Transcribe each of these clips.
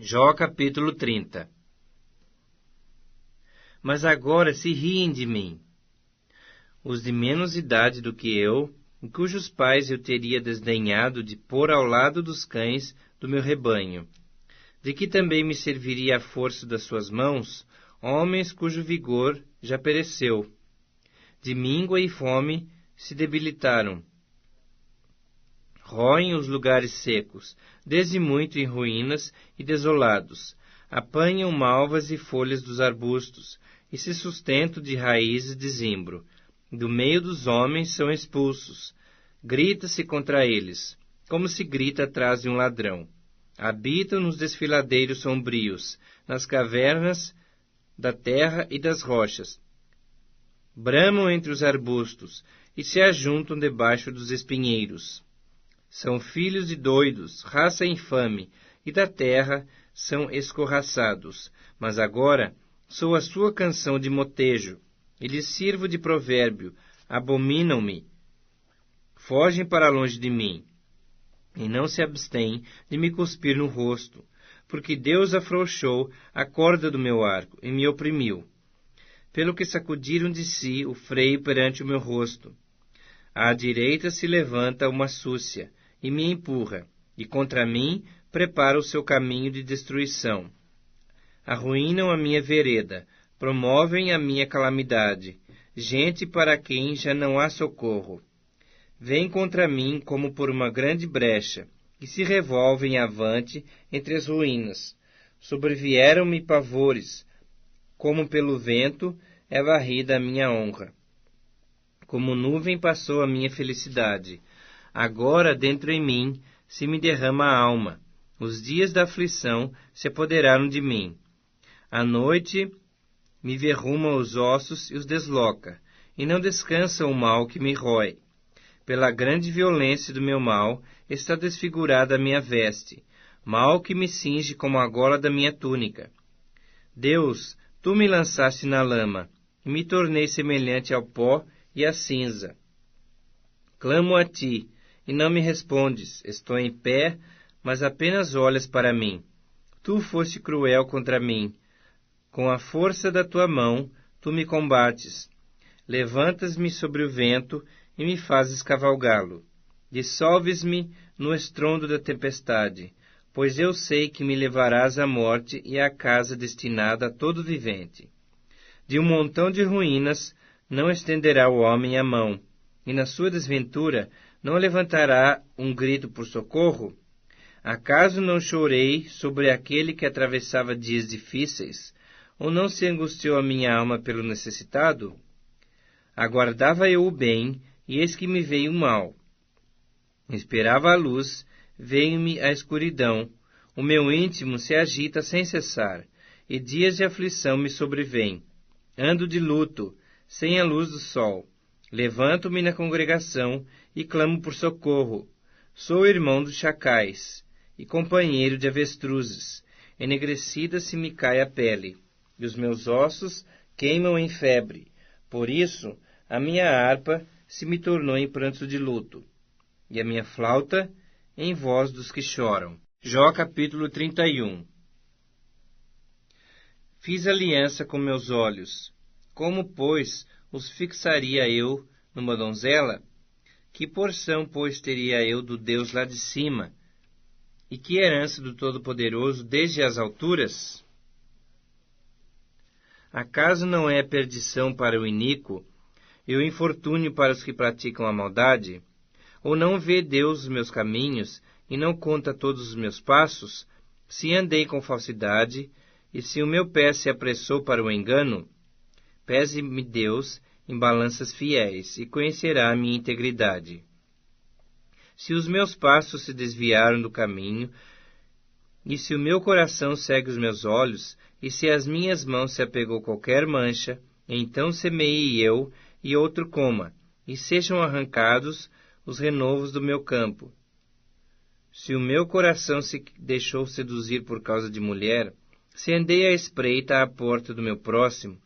Jó capítulo 30. Mas agora se riem de mim, os de menos idade do que eu, e cujos pais eu teria desdenhado de pôr ao lado dos cães do meu rebanho. De que também me serviria a força das suas mãos, homens cujo vigor já pereceu. De míngua e fome se debilitaram. Roem os lugares secos, desde muito em ruínas e desolados. Apanham malvas e folhas dos arbustos, e se sustentam de raízes de zimbro. Do meio dos homens são expulsos. Grita-se contra eles, como se grita atrás de um ladrão. Habitam nos desfiladeiros sombrios, nas cavernas da terra e das rochas. Bramam entre os arbustos, e se ajuntam debaixo dos espinheiros. São filhos de doidos, raça infame, e da terra são escorraçados. Mas agora sou a sua canção de motejo, e lhes sirvo de provérbio. Abominam-me, fogem para longe de mim, e não se abstêm de me cuspir no rosto, porque Deus afrouxou a corda do meu arco e me oprimiu, pelo que sacudiram de si o freio perante o meu rosto. À direita se levanta uma súcia, e me empurra, e contra mim prepara o seu caminho de destruição. Arruinam a minha vereda, promovem a minha calamidade, gente para quem já não há socorro. Vêm contra mim como por uma grande brecha, e se revolvem avante entre as ruínas. Sobrevieram-me pavores, como pelo vento é varrida a minha honra. Como nuvem passou a minha felicidade. Agora dentro em mim se me derrama a alma. Os dias da aflição se apoderaram de mim. A noite me verruma os ossos e os desloca, e não descansa o mal que me rói. Pela grande violência do meu mal está desfigurada a minha veste, mal que me cinge como a gola da minha túnica. Deus, tu me lançaste na lama, e me tornei semelhante ao pó e à cinza. Clamo a ti, e não me respondes. Estou em pé, mas apenas olhas para mim. Tu foste cruel contra mim. Com a força da tua mão, tu me combates. Levantas-me sobre o vento e me fazes cavalgá-lo. Dissolves-me no estrondo da tempestade, pois eu sei que me levarás à morte e à casa destinada a todo vivente. De um montão de ruínas não estenderá o homem a mão, e na sua desventura não levantará um grito por socorro? Acaso não chorei sobre aquele que atravessava dias difíceis, ou não se angustiou a minha alma pelo necessitado? Aguardava eu o bem, e eis que me veio o mal. Esperava a luz, veio-me a escuridão. O meu íntimo se agita sem cessar, e dias de aflição me sobrevêm. Ando de luto, sem a luz do sol. Levanto-me na congregação e clamo por socorro. Sou irmão dos chacais e companheiro de avestruzes. Enegrecida se me cai a pele, e os meus ossos queimam em febre. Por isso, a minha harpa se me tornou em pranto de luto, e a minha flauta em voz dos que choram. Jó capítulo 31. Fiz aliança com meus olhos. Como, pois, os fixaria eu numa donzela? Que porção, pois, teria eu do Deus lá de cima? E que herança do Todo-Poderoso desde as alturas? Acaso não é perdição para o iníquo e o infortúnio para os que praticam a maldade? Ou não vê Deus os meus caminhos e não conta todos os meus passos? Se andei com falsidade, e se o meu pé se apressou para o engano, pese-me Deus em balanças fiéis, e conhecerá a minha integridade. Se os meus passos se desviaram do caminho, e se o meu coração segue os meus olhos, e se as minhas mãos se apegou qualquer mancha, então semeie eu, e outro coma, e sejam arrancados os renovos do meu campo. Se o meu coração se deixou seduzir por causa de mulher, se andei à espreita à porta do meu próximo,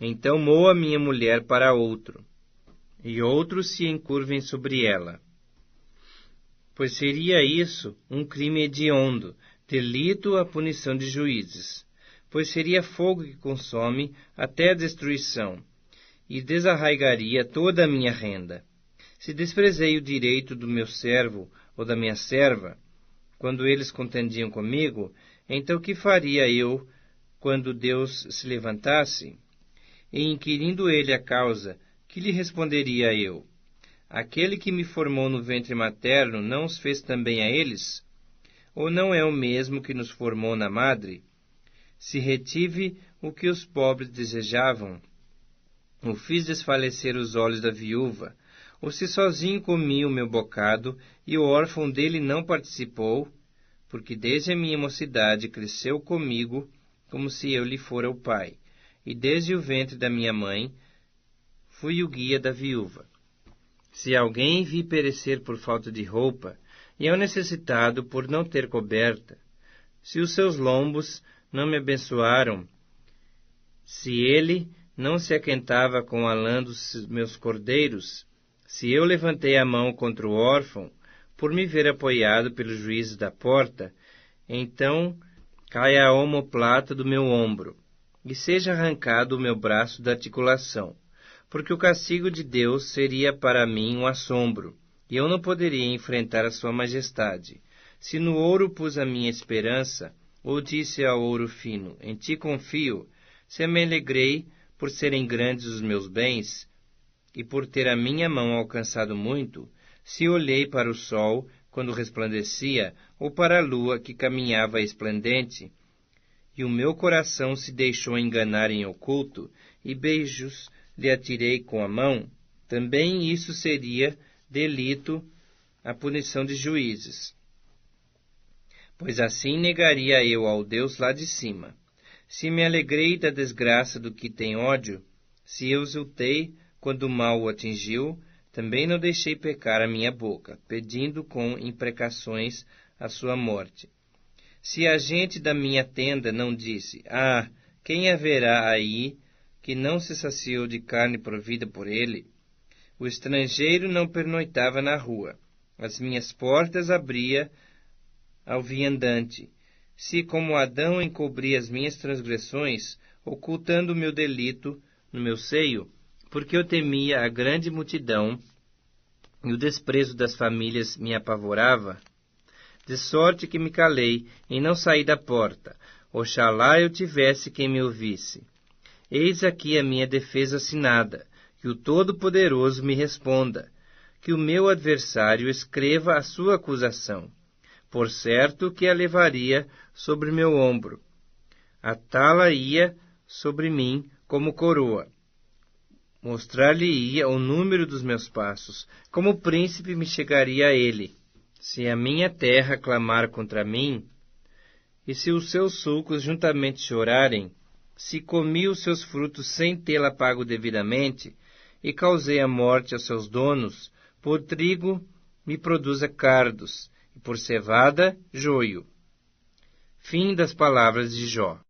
então moa minha mulher para outro, e outros se encurvem sobre ela. Pois seria isso um crime hediondo, delito a punição de juízes, pois seria fogo que consome até a destruição, e desarraigaria toda a minha renda. Se desprezei o direito do meu servo ou da minha serva, quando eles contendiam comigo, então que faria eu quando Deus se levantasse? E inquirindo ele a causa, que lhe responderia eu? Aquele que me formou no ventre materno não os fez também a eles? Ou não é o mesmo que nos formou na madre? Se retive o que os pobres desejavam, ou fiz desfalecer os olhos da viúva, ou se sozinho comi o meu bocado, e o órfão dele não participou, porque desde a minha mocidade cresceu comigo, como se eu lhe fora o pai, e desde o ventre da minha mãe fui o guia da viúva. Se alguém vi perecer por falta de roupa, e é o necessitado por não ter coberta, se os seus lombos não me abençoaram, se ele não se aquentava com a lã dos meus cordeiros, se eu levantei a mão contra o órfão, por me ver apoiado pelos juízes da porta, então caia a omoplata do meu ombro, e seja arrancado o meu braço da articulação, porque o castigo de Deus seria para mim um assombro, e eu não poderia enfrentar a sua majestade. Se no ouro pus a minha esperança, ou disse ao ouro fino, em ti confio, se me alegrei por serem grandes os meus bens, e por ter a minha mão alcançado muito, se olhei para o sol quando resplandecia, ou para a lua que caminhava esplendente, e o meu coração se deixou enganar em oculto, e beijos lhe atirei com a mão, também isso seria delito a punição de juízes. Pois assim negaria eu ao Deus lá de cima. Se me alegrei da desgraça do que tem ódio, se eu exultei quando o mal o atingiu, também não deixei pecar a minha boca, pedindo com imprecações a sua morte. Se a gente da minha tenda não disse, quem haverá aí que não se saciou de carne provida por ele? O estrangeiro não pernoitava na rua. As minhas portas abria ao viandante. Se como Adão encobri as minhas transgressões, ocultando o meu delito no meu seio, porque eu temia a grande multidão, e o desprezo das famílias me apavorava, de sorte que me calei e não saí da porta. Oxalá eu tivesse quem me ouvisse. Eis aqui a minha defesa assinada, que o Todo-Poderoso me responda, que o meu adversário escreva a sua acusação. Por certo que a levaria sobre meu ombro, atá-la-ia sobre mim como coroa. Mostrar-lhe-ia o número dos meus passos, como príncipe me chegaria a ele. Se a minha terra clamar contra mim, e se os seus sulcos juntamente chorarem, se comi os seus frutos sem tê-la pago devidamente, e causei a morte aos seus donos, por trigo me produza cardos, e por cevada, joio. Fim das palavras de Jó.